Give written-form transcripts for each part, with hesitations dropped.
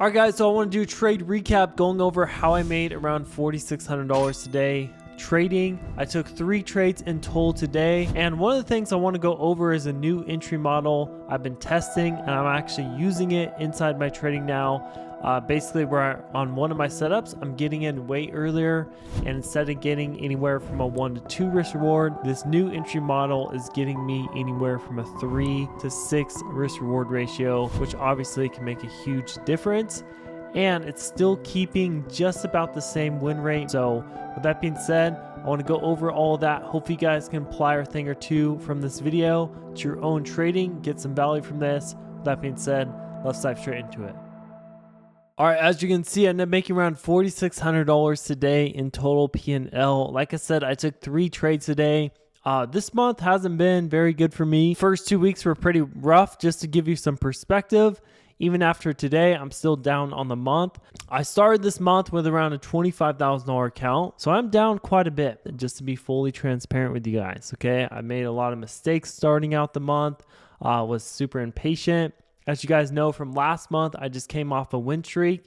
All right, guys, so I want to do a trade recap going over how I made around $4,600 today trading. I took 3 trades in total today, and one of the things I want to go over is a new entry model I've been testing, and I'm actually using it inside my trading now. Basically, where on one of my setups, I'm getting in way earlier, and instead of getting anywhere from a 1 to 2 risk reward, this new entry model is getting me anywhere from a 3 to 6 risk reward ratio, which obviously can make a huge difference. And it's still keeping just about the same win rate. So with that being said, I want to go over all of that. Hopefully you guys can apply a thing or two from this video to your own trading, get some value from this. With that being said, let's dive straight into it. All right, as you can see, I ended up making around $4,600 today in total P&L. Like I said, I took 3 trades today. This month hasn't been very good for me. First 2 weeks were pretty rough. Just to give you some perspective, even after today, I'm still down on the month. I started this month with around a $25,000 account, so I'm down quite a bit, just to be fully transparent with you guys, okay? I made a lot of mistakes starting out the month, was super impatient. As you guys know from last month, I just came off a win streak,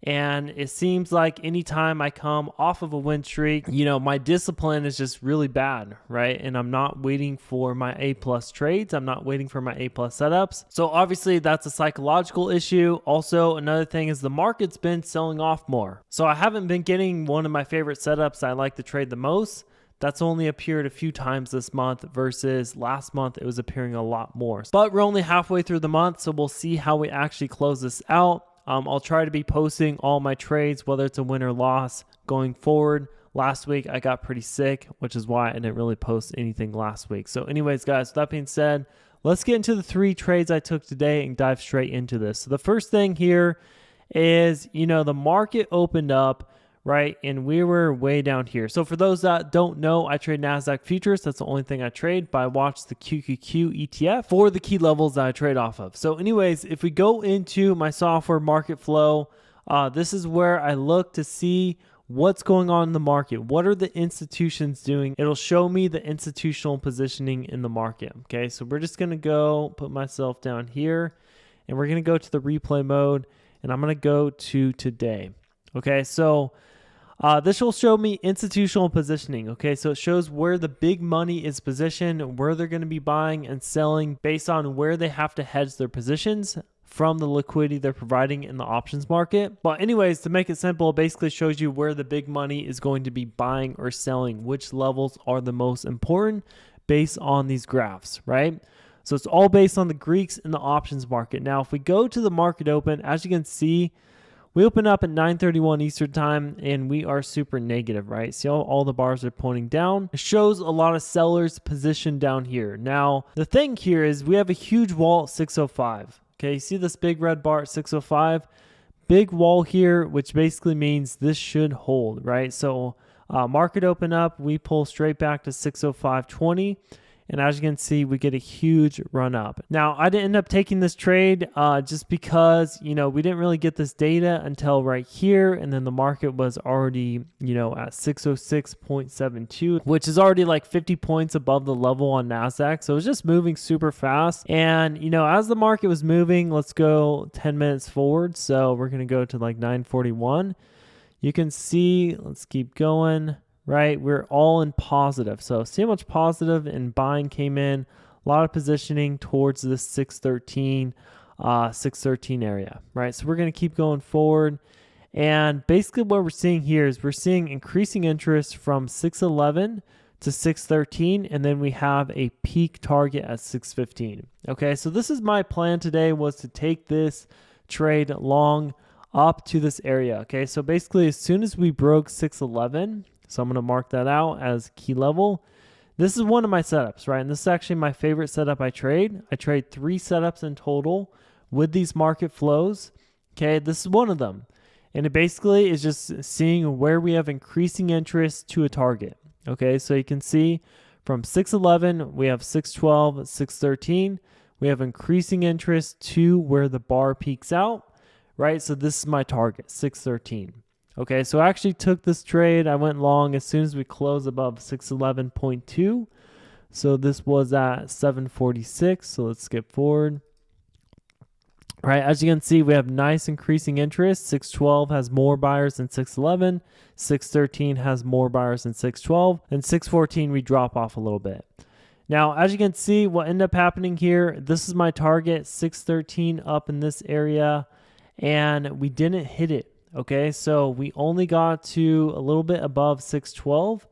and it seems like anytime I come off of a win streak, you know, my discipline is just really bad, right? And I'm not waiting for my A+ trades. I'm not waiting for my A+ setups. So obviously that's a psychological issue. Also, another thing is the market's been selling off more. So I haven't been getting one of my favorite setups I like to trade the most. That's only appeared a few times this month versus last month it was appearing a lot more. But we're only halfway through the month, so we'll see how we actually close this out. I'll try to be posting all my trades, whether it's a win or loss, going forward. Last week, I got pretty sick, which is why I didn't really post anything last week. So anyways, guys, with that being said, let's get into the 3 trades I took today and dive straight into this. So the first thing here is, you know, the market opened up, right? And we were way down here. So for those that don't know, I trade NASDAQ futures. That's the only thing I trade, but I watch the QQQ ETF for the key levels that I trade off of. So anyways, if we go into my software MaretkFlow, this is where I look to see what's going on in the market. What are the institutions doing? It'll show me the institutional positioning in the market. Okay, so we're just going to go put myself down here, and we're going to go to the replay mode, and I'm going to go to today. Okay, so this will show me institutional positioning. Okay, so it shows where the big money is positioned, where they're going to be buying and selling based on where they have to hedge their positions from the liquidity they're providing in the options market. But anyways, to make it simple, it basically shows you where the big money is going to be buying or selling, which levels are the most important based on these graphs, right? So it's all based on the Greeks in the options market. Now, if we go to the market open, as you can see, we open up at 9:31 Eastern time, and we are super negative, right? See how all the bars are pointing down? It shows a lot of sellers positioned down here. Now, the thing here is we have a huge wall at 605. Okay, you see this big red bar at 605? Big wall here, which basically means this should hold, right? So market open up, we pull straight back to 605.20. And as you can see, we get a huge run up. Now, I didn't end up taking this trade just because, you know, we didn't really get this data until right here. And then the market was already, you know, at 606.72, which is already like 50 points above the level on NASDAQ. So it was just moving super fast. And, you know, as the market was moving, let's go 10 minutes forward. So we're going to go to like 9:41. You can see, let's keep going. Right, we're all in positive. So see how much positive and buying came in. A lot of positioning towards this 613 area, right? So we're going to keep going forward. And basically what we're seeing here is we're seeing increasing interest from 611 to 613, and then we have a peak target at 615. Okay, so this is my plan today, was to take this trade long up to this area. Okay, so basically as soon as we broke 611, so I'm going to mark that out as key level. This is one of my setups, right? And this is actually my favorite setup I trade. I trade 3 setups in total with these market flows. Okay, this is one of them. And it basically is just seeing where we have increasing interest to a target. Okay, so you can see from 611, we have 612, 613. We have increasing interest to where the bar peaks out, right? So this is my target, 613. Okay, so I actually took this trade. I went long as soon as we closed above 611.2. So this was at 746. So let's skip forward. right? As you can see, we have nice increasing interest. 612 has more buyers than 611. 613 has more buyers than 612. And 614, we drop off a little bit. Now, as you can see, what ended up happening here, this is my target, 613 up in this area, and we didn't hit it, okay? So we only got to a little bit above 612,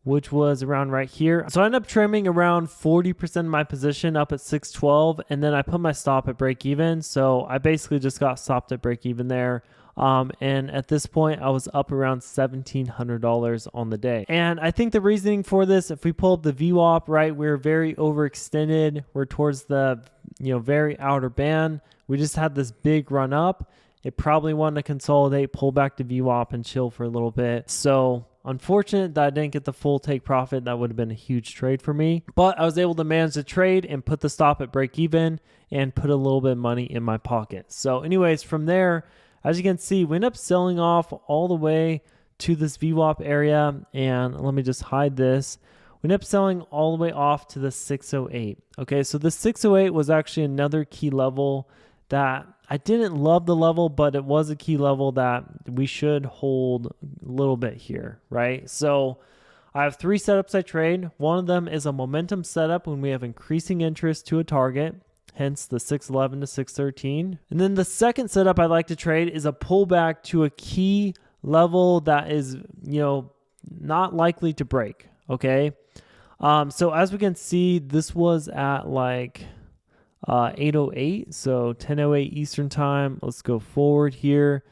which was around right here. So I ended up trimming around 40% of my position up at 612, and then I put my stop at break even. So I basically just got stopped at break even there. And at this point, I was up around $1,700 on the day. And I think the reasoning for this, if we pull up the VWAP, right, we're very overextended. We're towards the, very outer band. We just had this big run up. It probably wanted to consolidate, pull back to VWAP and chill for a little bit. So unfortunate that I didn't get the full take profit. That would have been a huge trade for me. But I was able to manage the trade and put the stop at break even and put a little bit of money in my pocket. So anyways, from there, as you can see, we end up selling off all the way to this VWAP area. And let me just hide this. We end up selling all the way off to the 608. Okay, so the 608 was actually another key level that I didn't love the level, but it was a key level that we should hold a little bit here, right? So I have 3 setups I trade. One of them is a momentum setup when we have increasing interest to a target, hence the 611 to 613. And then the second setup I like to trade is a pullback to a key level that is, not likely to break, okay? So as we can see, this was at like 8:08, so 10:08 Eastern time. Let's go forward here.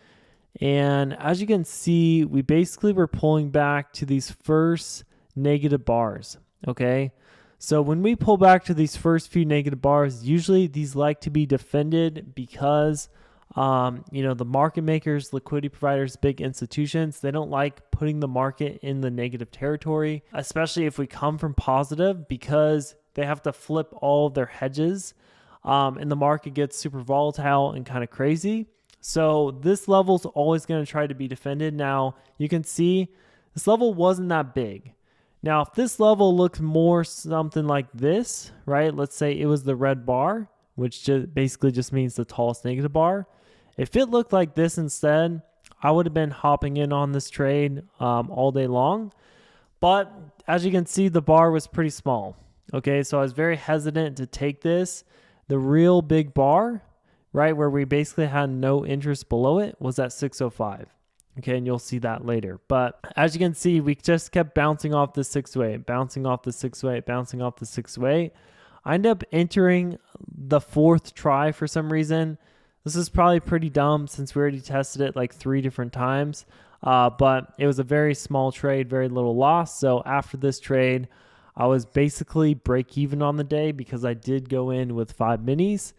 And as you can see, we basically were pulling back to these first negative bars, okay? So when we pull back to these first few negative bars, usually these like to be defended because, the market makers, liquidity providers, big institutions, they don't like putting the market in the negative territory, especially if we come from positive, because they have to flip all of their hedges and the market gets super volatile and kind of crazy. So this level is always going to try to be defended. Now, you can see this level wasn't that big. Now, if this level looks more something like this, right? Let's say it was the red bar, which basically just means the tallest negative bar. If it looked like this instead, I would have been hopping in on this trade all day long. But as you can see, the bar was pretty small. Okay, so I was very hesitant to take this. The real big bar, right, where we basically had no interest below it, was at 605. Okay, and you'll see that later. But as you can see, we just kept bouncing off the 608, bouncing off the 608, bouncing off the 608. I ended up entering the 4th try for some reason. This is probably pretty dumb since we already tested it like 3 different times. But it was a very small trade, very little loss. So after this trade, I was basically break even on the day because I did go in with 5 minis.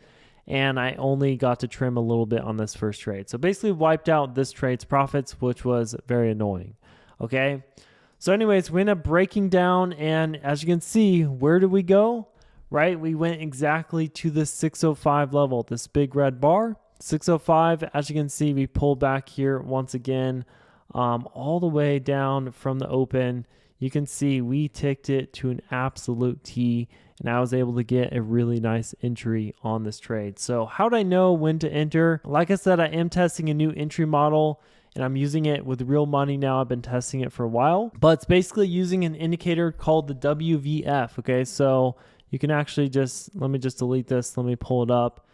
And I only got to trim a little bit on this first trade. So basically wiped out this trade's profits, which was very annoying. Okay. So anyways, we ended up breaking down. And as you can see, where did we go? Right? We went exactly to the 605 level, this big red bar. 605, as you can see, we pulled back here once again, all the way down from the open. You can see we ticked it to an absolute T, and I was able to get a really nice entry on this trade. So how do I know when to enter? Like I said, I am testing a new entry model, and I'm using it with real money now. I've been testing it for a while, but it's basically using an indicator called the WVF. Okay, so you can actually let me just delete this. Let me pull it up.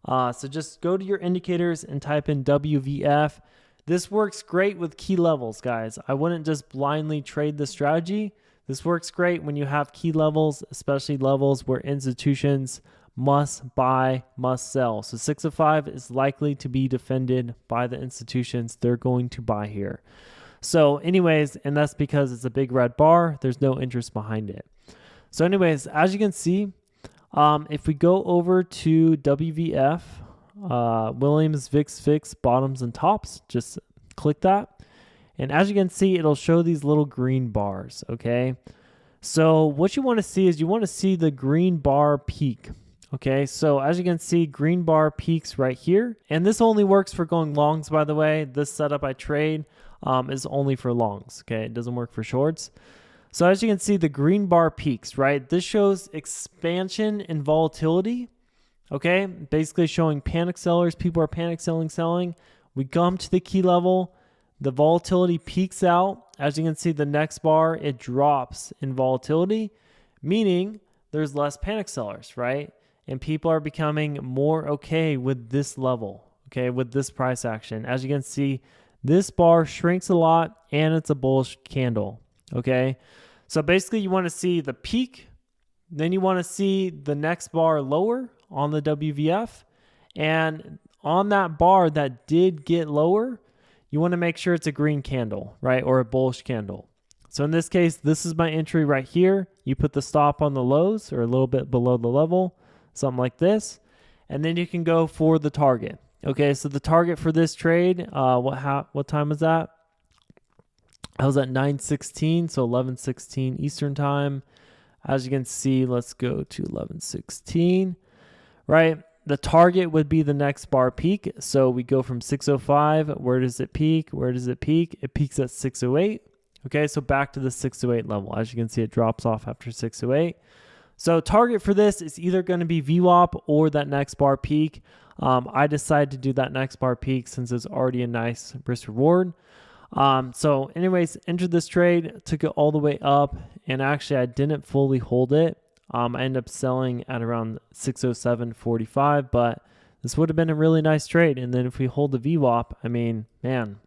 So just go to your indicators and type in WVF. This works great with key levels, guys. I wouldn't just blindly trade the strategy. This works great when you have key levels, especially levels where institutions must buy, must sell. So 605 is likely to be defended by the institutions. They're going to buy here. So anyways, and that's because it's a big red bar. There's no interest behind it. So anyways, as you can see, if we go over to WVF, Williams, VIX, Fix, bottoms and tops, just click that. And as you can see, it'll show these little green bars, okay? So what you want to see is you want to see the green bar peak, okay? So as you can see, green bar peaks right here. And this only works for going longs, by the way. This setup I trade is only for longs, okay? It doesn't work for shorts. So as you can see, the green bar peaks, right? This shows expansion and volatility, Okay, basically showing panic sellers. People are panic selling. We come to the key level. The volatility peaks out. As you can see, the next bar, it drops in volatility, meaning there's less panic sellers, right? And people are becoming more okay with this level, okay, with this price action. As you can see, this bar shrinks a lot and it's a bullish candle, okay? So basically you want to see the peak, then you want to see the next bar lower on the WVF, and on that bar that did get lower, you want to make sure it's a green candle, right? Or a bullish candle. So in this case, this is my entry right here. You put the stop on the lows or a little bit below the level, something like this. And then you can go for the target. Okay, so the target for this trade, what time was that? I was at 9:16, so 11:16 Eastern time. As you can see, let's go to 11:16, right? The target would be the next bar peak. So we go from 605. Where does it peak? Where does it peak? It peaks at 608. Okay, so back to the 608 level. As you can see, it drops off after 608. So target for this is either going to be VWAP or that next bar peak. I decided to do that next bar peak since it's already a nice risk reward. So anyways, entered this trade, took it all the way up, and actually I didn't fully hold it. I ended up selling at around 607.45, but this would have been a really nice trade. And then if we hold the VWAP, I mean, man,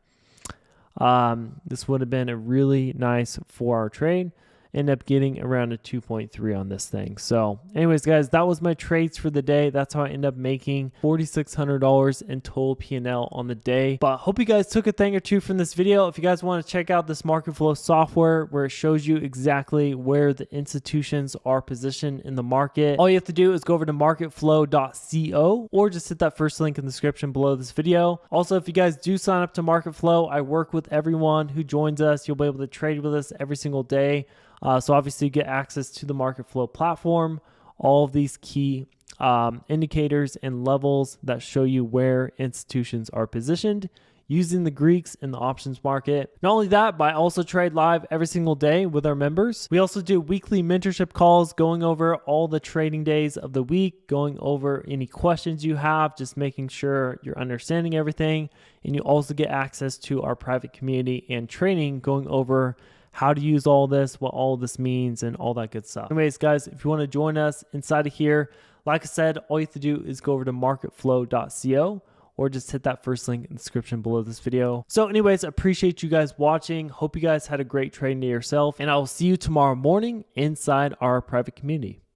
this would have been a really nice 4-hour trade. End up getting around a 2.3 on this thing. So anyways, guys, that was my trades for the day. That's how I end up making $4,600 in total P&L on the day. But hope you guys took a thing or two from this video. If you guys want to check out this MaretkFlow software where it shows you exactly where the institutions are positioned in the market, all you have to do is go over to MaretkFlow.co or just hit that first link in the description below this video. Also, if you guys do sign up to MaretkFlow, I work with everyone who joins us. You'll be able to trade with us every single day. So obviously you get access to the MaretkFlow platform, all of these key indicators and levels that show you where institutions are positioned using the Greeks in the options market. Not only that, but I also trade live every single day with our members. We also do weekly mentorship calls going over all the trading days of the week, going over any questions you have, just making sure you're understanding everything. And you also get access to our private community and training going over how to use all this, what all this means, and all that good stuff. Anyways, guys, if you want to join us inside of here, like I said, all you have to do is go over to MaretkFlow.co or just hit that first link in the description below this video. So anyways, appreciate you guys watching. Hope you guys had a great trading day yourself, and I will see you tomorrow morning inside our private community.